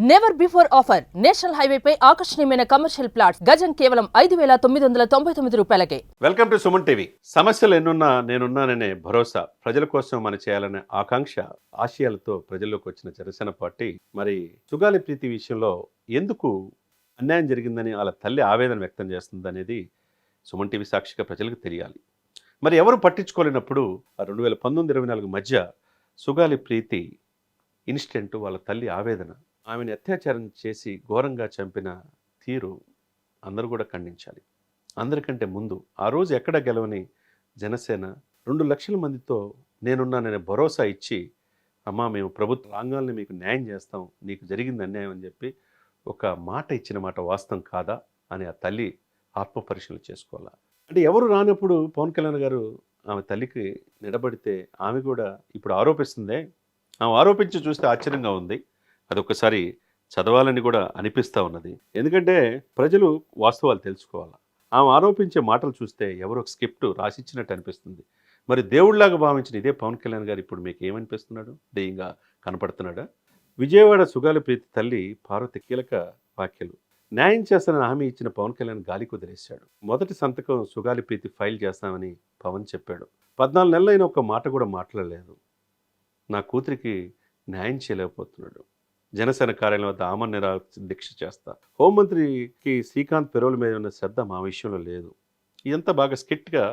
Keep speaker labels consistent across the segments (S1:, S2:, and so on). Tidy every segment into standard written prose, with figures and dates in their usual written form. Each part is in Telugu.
S1: Never before offer national highway పై ఆకర్షణీయమైన కమర్షియల్ ప్లాట్స్ గజం కేవలం 5,999 రూపాయలకే.
S2: Welcome to Suman TV. సమస్యలు ఎన్నున్నా నేనున్నాననే భరోసా, ప్రజల కోసం మనం చేయాలనే ఆకాంక్ష, ఆశయాలతో ప్రజల్లోకి వచ్చిన జనసేన పార్టీ మరి సుగాలి ప్రీతి విషయంలో ఎందుకు అన్యాయం జరిగిందని వాళ్ళ తల్లి ఆవేదన వ్యక్తం చేస్తుంది అనేది సుమన్ టీవీ సాక్షిగా ప్రజలకు తెలియాలి. మరి ఎవరు పట్టించుకోలేనప్పుడు 2019-24 మధ్య సుగాలి ప్రీతి ఇన్సిడెంట్, వాళ్ళ తల్లి ఆవేదన, ఆమెను అత్యాచారం చేసి ఘోరంగా చంపిన తీరు అందరూ కూడా ఖండించాలి. అందరికంటే ముందు ఆ రోజు ఎక్కడ గెలవని జనసేన 2 లక్షల మందితో నేనున్నాననే భరోసా ఇచ్చి, అమ్మా మేము ప్రభుత్వ రంగాల్ని మీకు న్యాయం చేస్తాం, నీకు జరిగింది అన్యాయం అని చెప్పి ఒక మాట ఇచ్చిన మాట వాస్తవం కాదా అని ఆ తల్లి ఆత్మపరిశీలన చేసుకోవాలా. అంటే ఎవరు రానప్పుడు పవన్ కళ్యాణ్ గారు ఆమె తల్లికి నిలబడితే ఆమె కూడా ఇప్పుడు ఆరోపిస్తుందే, ఆమె ఆరోపించి చూస్తే ఆశ్చర్యంగా ఉంది. అదొకసారి చదవాలని కూడా అనిపిస్తూ ఉన్నది. ఎందుకంటే ప్రజలు వాస్తవాలు తెలుసుకోవాలి. ఆమె ఆరోపించే మాటలు చూస్తే ఎవరో స్క్రిప్ట్ రాసిచ్చినట్టు అనిపిస్తుంది. మరి దేవుళ్లాగా భావించిన ఇదే పవన్ కళ్యాణ్ గారు ఇప్పుడు మీకు ఏమనిపిస్తున్నాడు? దెయ్యంగా కనపడుతున్నాడా? విజయవాడ సుగాలి ప్రీతి తల్లి పార్వతి కీలక వ్యాఖ్యలు. న్యాయం చేస్తానని హామీ ఇచ్చిన పవన్ కళ్యాణ్ గాలి కుదిరేశాడు. మొదటి సంతకం సుగాలి ప్రీతి ఫైల్ చేస్తామని పవన్ చెప్పాడు. 14 నెలలైన ఒక మాట కూడా మాట్లాడలేదు. నా కూతురికి న్యాయం చేయలేకపోతున్నాడు. జనసేన కార్యాలయం వద్ద ఆమరణ నిరాహార దీక్ష చేస్తా. హోంమంత్రికి శ్రీకాంత్ పెరోల్ మీద ఉన్న శ్రద్ధ మా విషయంలో లేదు. ఇదంతా బాగా స్కిట్గా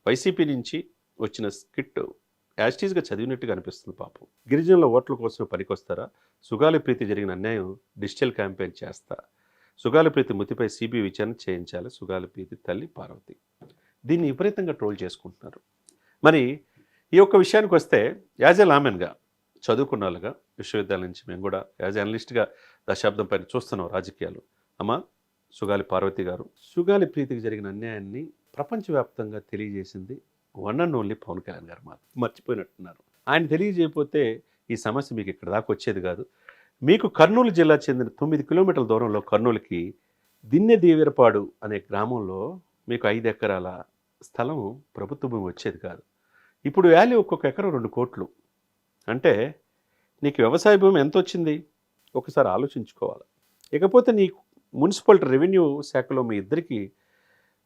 S2: వైసీపీ నుంచి వచ్చిన స్కిట్ యాస్టీస్గా చదివినట్టుగా అనిపిస్తుంది. పాపం గిరిజనుల ఓట్ల కోసం పనికొస్తారా? సుగాలి ప్రీతి జరిగిన అన్యాయం డిజిటల్ క్యాంపెయిన్ చేస్తా. సుగాలి ప్రీతి మృతిపై సిబిఐ విచారణ చేయించాలి. సుగాలి ప్రీతి తల్లి పార్వతి. దీన్ని విపరీతంగా ట్రోల్ చేసుకుంటున్నారు. మరి ఈ ఒక్క విషయానికి వస్తే యాజ్ ఎ లామెన్గా చదువుకున్న వాళ్ళుగా విశ్వవిద్యాలయం నుంచి మేము కూడా యాజ్ అనలిస్ట్గా దశాబ్దం పైన చూస్తున్నాం రాజకీయాలు. అమ్మ సుగాలి పార్వతి గారు, సుగాలి ప్రీతికి జరిగిన అన్యాయాన్ని ప్రపంచవ్యాప్తంగా తెలియజేసింది one and only Pawan Kalyan గారు. మర్చిపోయినట్టున్నారు. ఆయన తెలియజేయకపోతే ఈ సమస్య మీకు ఇక్కడ దాకా వచ్చేది కాదు. మీకు కర్నూలు జిల్లా చెందిన 9 కిలోమీటర్ల దూరంలో కర్నూలుకి దిన్నె దేవీరపాడు అనే గ్రామంలో మీకు 5 ఎకరాల స్థలం ప్రభుత్వ భూమి వచ్చేది కాదు. ఇప్పుడు వాల్యూ ఒక్కొక్క ఎకరం 2 కోట్లు. అంటే నీకు వ్యవసాయ భూమి ఎంత వచ్చింది ఒకసారి ఆలోచించుకోవాలి. ఇకపోతే నీకు మున్సిపల్ రెవెన్యూ శాఖలో మీ ఇద్దరికి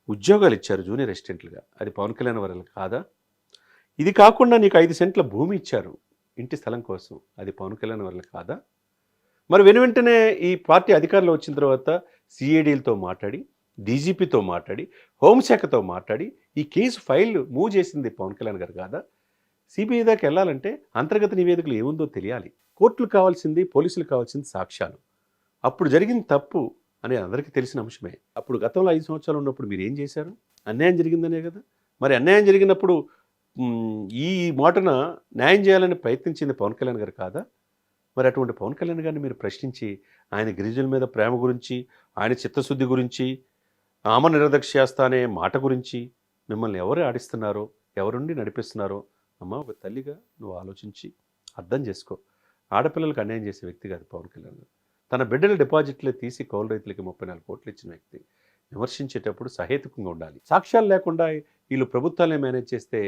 S2: ఉద్యోగాలు ఇచ్చారు జూనియర్ అసిస్టెంట్లుగా. అది పవన్ కళ్యాణ్ వర్గం కాదా? ఇది కాకుండా నీకు 5 సెంట్ల భూమి ఇచ్చారు ఇంటి స్థలం కోసం. అది పవన్ కళ్యాణ్ వర్గం కాదా? మరి వెంటనే ఈ పార్టీ అధికారంలో వచ్చిన తర్వాత సిఐడీలతో మాట్లాడి, డీజీపీతో మాట్లాడి, హోంశాఖతో మాట్లాడి ఈ కేసు ఫైల్ మూవ్ చేసింది పవన్ కళ్యాణ్ గారు కాదా? సిబిఐ దాకా వెళ్ళాలంటే అంతర్గత నివేదికలు ఏముందో తెలియాలి. కోర్టులు కావాల్సింది, పోలీసులు కావాల్సింది సాక్ష్యాలు. అప్పుడు జరిగింది తప్పు అని అందరికీ తెలిసిన అంశమే. అప్పుడు గతంలో 5 సంవత్సరాలు ఉన్నప్పుడు మీరు ఏం చేశారు? అన్యాయం జరిగిందనే కదా. మరి అన్యాయం జరిగినప్పుడు ఈ మాటన న్యాయం చేయాలని ప్రయత్నించింది పవన్ కళ్యాణ్ గారు కాదా? మరి అటువంటి పవన్ కళ్యాణ్ గారిని మీరు ప్రశ్నించి ఆయన గిరిజనుల మీద ప్రేమ గురించి, ఆయన చిత్తశుద్ధి గురించి, ఆమరణ నిరాహార చేస్తా అనే మాట గురించి మిమ్మల్ని ఎవరు ఆడిస్తున్నారో, ఎవరుండి నడిపిస్తున్నారో అమ్మ ఒక తల్లిగా నువ్వు ఆలోచించి అర్థం చేసుకో. ఆడపిల్లలకు అన్యాయం చేసే వ్యక్తి కాదు పవన్ కళ్యాణ్ గారు. తన బిడ్డల డిపాజిట్లే తీసి కౌలు రైతులకి 34 కోట్లు ఇచ్చిన వ్యక్తి. విమర్శించేటప్పుడు సహేతుకంగా ఉండాలి. సాక్ష్యాలు లేకుండా వీళ్ళు ప్రభుత్వాలే మేనేజ్ చేస్తే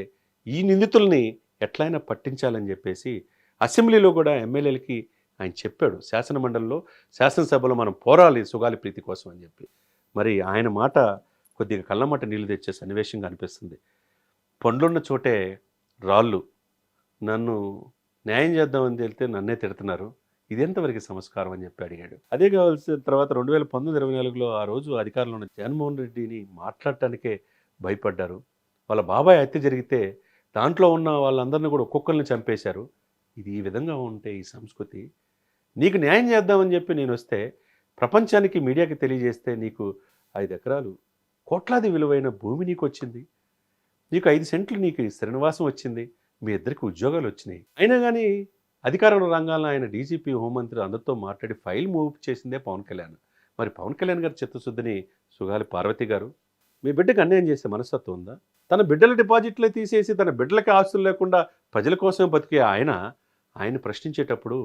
S2: ఈ నిందితుల్ని ఎట్లయినా పట్టించాలని చెప్పేసి అసెంబ్లీలో కూడా ఎమ్మెల్యేలకి ఆయన చెప్పాడు. శాసనమండలిలో, శాసనసభలో మనం పోరాలి సుగాలి ప్రీతి కోసం అని చెప్పి. మరి ఆయన మాట కొద్దిగా కళ్ళమాట నీళ్లు తెచ్చే సన్నివేశంగా అనిపిస్తుంది. పండ్లున్న చోటే రాళ్ళు. నన్ను న్యాయం చేద్దామని వెళ్తే నన్నే తిడుతున్నారు, ఇదెంతవరకు సంస్కారం అని చెప్పి అడిగాడు. అదే కావాల్సిన తర్వాత 2019-24లో ఆ రోజు అధికారంలో ఉన్న జగన్మోహన్ రెడ్డిని మాట్లాడటానికే భయపడ్డారు. వాళ్ళ బాబాయ్ హత్య జరిగితే దాంట్లో ఉన్న వాళ్ళందరినీ కూడా ఒక్కొక్కరిని చంపేశారు. ఇది ఈ విధంగా ఉంటే ఈ సంస్కృతి, నీకు న్యాయం చేద్దామని చెప్పి నేను వస్తే ప్రపంచానికి మీడియాకి తెలియజేస్తే నీకు 5 ఎకరాలు కోట్లాది విలువైన భూమి నీకు వచ్చింది, నీకు 5 సెంట్లు నీకు శ్రీనివాసం వచ్చింది, మీ ఇద్దరికి ఉద్యోగాలు వచ్చినాయి. అయినా కానీ అధికారంలో రంగాల్లో ఆయన డీజీపీ, హోంమంత్రి అందరితో మాట్లాడి ఫైల్ మూవ్ చేసిందే పవన్ కళ్యాణ్. మరి పవన్ కళ్యాణ్ గారి చిత్తశుద్ధిని సుగాలి పార్వతి గారు, మీ బిడ్డకు అన్యాయం చేసే మనస్తత్వం ఉందా? తన బిడ్డల డిపాజిట్లే తీసేసి తన బిడ్డలకి ఆస్తులు లేకుండా ప్రజల కోసమే బతికే ఆయన ప్రశ్నించేటప్పుడు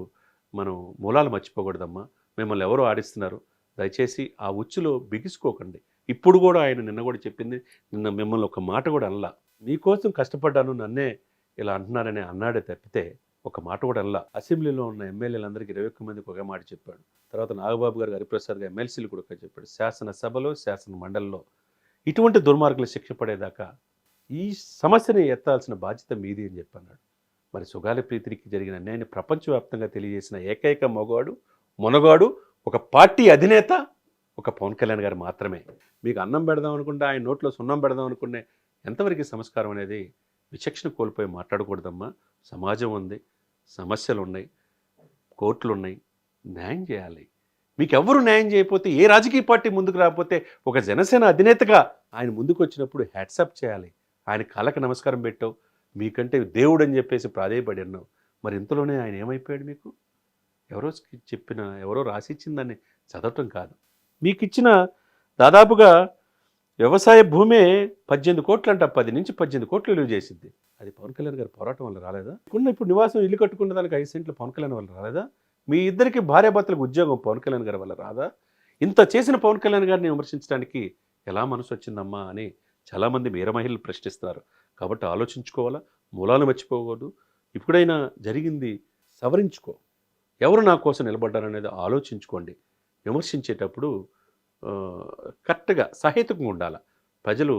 S2: మనం మూలాలు మర్చిపోకూడదమ్మా. మిమ్మల్ని ఎవరు ఆడిస్తున్నారు? దయచేసి ఆ ఉచ్చులో బిగుసుకోకండి. ఇప్పుడు కూడా ఆయన నిన్న కూడా చెప్పింది, నిన్న మిమ్మల్ని ఒక మాట కూడా అనలా. మీకోసం కష్టపడ్డాను, నన్నే ఇలా అంటున్నారని అన్నాడే తప్పితే ఒక మాట కూడా అలా అసెంబ్లీలో ఉన్న ఎమ్మెల్యేలందరికీ 21 మందికి ఒకే మాట చెప్పాడు. తర్వాత నాగబాబు గారు, హరిప్రసాద్ గారు ఎమ్మెల్సీలు కూడా ఒక చెప్పాడు. శాసనసభలో శాసన మండలిలో ఇటువంటి దుర్మార్గులు శిక్ష పడేదాకా ఈ సమస్యని ఎత్తాల్సిన బాధ్యత మీది అని చెప్పన్నాడు. మరి సుగాలి ప్రీతికి జరిగిన అన్యాయాన్ని ప్రపంచవ్యాప్తంగా తెలియజేసిన ఏకైక మొనగాడు ఒక పార్టీ అధినేత ఒక పవన్ కళ్యాణ్ గారు మాత్రమే. మీకు అన్నం పెడదాం అనుకుంటే ఆయన నోట్లో సున్నం పెడదాం అనుకునే ఎంతవరకు సంస్కారం అనేది విచక్షణ కోల్పోయి మాట్లాడకూడదమ్మా. సమాజం ఉంది, సమస్యలు ఉన్నాయి, కోర్టులు ఉన్నాయి, న్యాయం చేయాలి. మీకు ఎవరు న్యాయం చేయకపోతే, ఏ రాజకీయ పార్టీ ముందుకు రాకపోతే ఒక జనసేన అధినేతగా ఆయన ముందుకు వచ్చినప్పుడు హ్యాట్సప్ చేయాలి. ఆయన కాళ్ళకి నమస్కారం పెట్టావు, మీకంటే దేవుడు అని చెప్పేసి ప్రాధేయపడి అన్నావు. మరి ఇంతలోనే ఆయన ఏమైపోయాడు? మీకు ఎవరో రాసిచ్చిందని చదవటం కాదు. మీకు ఇచ్చిన దాదాపుగా వ్యవసాయ భూమే 18 కోట్లు అంట, 10 నుంచి 18 కోట్లు విలువ చేసింది. అది పవన్ కళ్యాణ్ గారి పోరాటం వల్ల రాలేదా? ఇప్పుడు నివాసం ఇల్లు కట్టుకున్న దానికి 5 సెంట్లు పవన్ కళ్యాణ్ వల్ల రాలేదా? మీ ఇద్దరికి భార్యాభర్తలకు ఉద్యోగం పవన్ కళ్యాణ్ గారి వల్ల రాదా? ఇంత చేసిన పవన్ కళ్యాణ్ గారిని విమర్శించడానికి ఎలా మనసు వచ్చిందమ్మా అని చాలామంది మీర మహిళలు ప్రశ్నిస్తున్నారు. కాబట్టి ఆలోచించుకోవాలా, మూలాలు మర్చిపోకూడదు. ఇప్పుడైనా జరిగింది సవరించుకో. ఎవరు నా కోసం నిలబడ్డారనేది ఆలోచించుకోండి. విమర్శించేటప్పుడు కరెక్ట్గా సహేతుకంగా ఉండాలి. ప్రజలు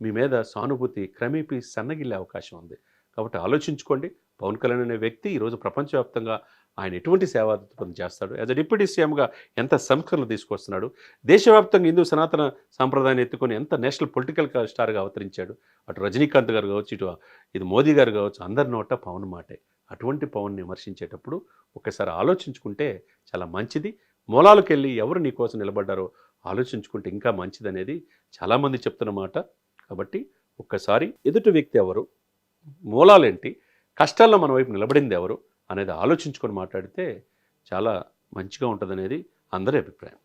S2: మీ మీద సానుభూతి క్రమేపీ సన్నగిల్లే అవకాశం ఉంది. కాబట్టి ఆలోచించుకోండి. పవన్ కళ్యాణ్ అనే వ్యక్తి ఈరోజు ప్రపంచవ్యాప్తంగా ఆయన ఎటువంటి సేవాదృక్పథం చేస్తాడు, యాజ్ అ డిప్యూటీ సీఎంగా ఎంత సంస్కరణలు తీసుకొస్తున్నాడు, దేశవ్యాప్తంగా హిందూ సనాతన సాంప్రదాయాన్ని ఎత్తుకొని ఎంత నేషనల్ పొలిటికల్ స్టార్గా అవతరించాడు. అటు రజనీకాంత్ గారు కావచ్చు, ఇది మోదీ గారు కావచ్చు, అందరి నోట పవన్ మాటే. అటువంటి పవన్ని విమర్శించేటప్పుడు ఒక్కసారి ఆలోచించుకుంటే చాలా మంచిది. మూలాలకు వెళ్ళి ఎవరు నీ కోసం నిలబడ్డారో ఆలోచించుకుంటే ఇంకా మంచిది అనేది చాలామంది చెప్తున్న మాట. కాబట్టి ఒక్కసారి ఎదుటి వ్యక్తి ఎవరు, మూలాలేంటి, కష్టాల్లో మన వైపు నిలబడింది ఎవరు అనేది ఆలోచించుకొని మాట్లాడితే చాలా మంచిగా ఉంటుందనేది అందరి అభిప్రాయం.